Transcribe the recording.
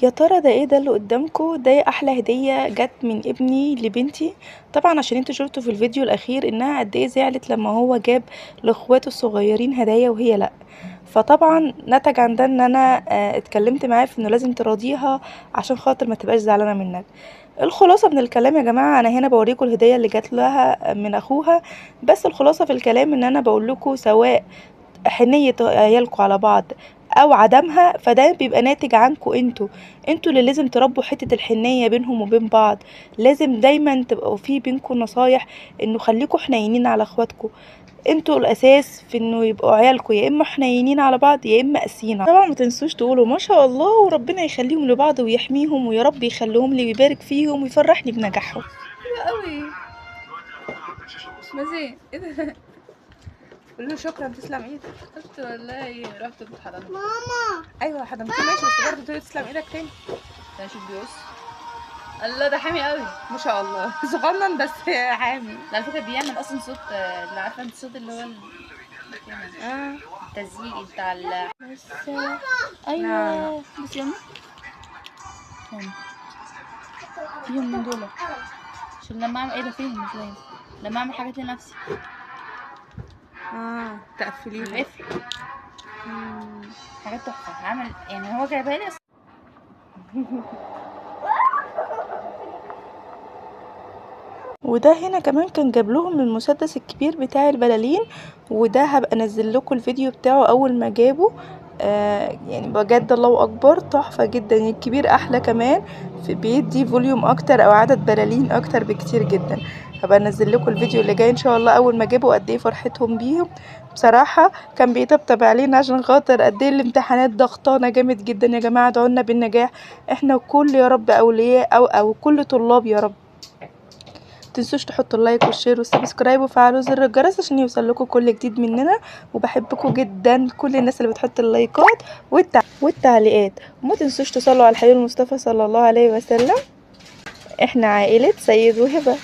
يا ترى ده ايه ده اللي قدامكم ده؟ احلى هدية جت من ابني لبنتي. طبعا عشان انتوا شفتوا في الفيديو الاخير انها قد ايه زعلت لما هو جاب لاخواته الصغيرين هدايا وهي لا. فطبعا نتج عن ده ان انا اتكلمت معاه في انه لازم تراضيها عشان خاطر ما تبقاش زعلانه منك. الخلاصه من الكلام يا جماعه، انا هنا بوريكم الهديه اللي جات لها من اخوها. بس الخلاصه في الكلام ان انا بقول لكم سواء حنية عيالكوا على بعض او عدمها، فده بيبقى ناتج عنكوا انتوا اللي لازم تربوا حتة الحنية بينهم وبين بعض. لازم دايما تبقوا في بينكوا نصايح انه خليكوا حنينين على اخواتكوا. انتوا الاساس في انه يبقوا عيالكوا يا اما حنينين على بعض يا اما قاسيين. طبعا ما تنسوش تقولوا ما شاء الله وربنا يخليهم لبعض ويحميهم ويا رب يخليهم لي ويبارك فيهم ويفرحني بنجاحهم. حلوة قوي. مزين ايه ده؟ قول له شكرا، تسلم ايدك. قلت والله رحت حضنت. ايوه حضنتيه ماشي، بس برضه تقولي تسلم ايدك تاني. اشوف بيوس. الله ده حامي قوي. ما شاء الله صغنن بس حامي. ده على فكره بيعمل اصلا صوت، اللي عارفه انت الصوت اللي هو اه التزييق بتاع بس. نعم. ايوه بس يلا فيهم من دول عشان لما اعمل ايه ده فيهم ازاي لما اعمل حاجات لنفسي تقفليها. بقفل حاجات تحفه. هعمل يعني هو جايبها لي اصلا. وده هنا كمان كان جاب لهم المسدس الكبير بتاع البلالين، وده هبقى انزل لكم الفيديو بتاعه اول ما جابه. يعني بجد الله اكبر تحفه جدا. الكبير احلى كمان، بيدي فوليوم اكتر او عدد بلالين اكتر بكتير جدا. هبقى انزل لكم الفيديو اللي جاي ان شاء الله اول ما جابوا قد ايه فرحتهم بيهم. بصراحه كان بيطبطب علينا عشان خاطر قد ايه الامتحانات ضغطانه جامد جدا. يا جماعه ادعوا لنا بالنجاح احنا وكل يا رب اولياء او كل طلاب يا رب. متنسوش تحطوا اللايك والشير والسبسكرايب وفعلوا زر الجرس عشان يوصل لكم كل جديد مننا. وبحبكم جدا كل الناس اللي بتحط اللايكات والتعليقات. وما تنسوش تصلوا على الحبيب المصطفى صلى الله عليه وسلم. احنا عائلة سيد وهبة.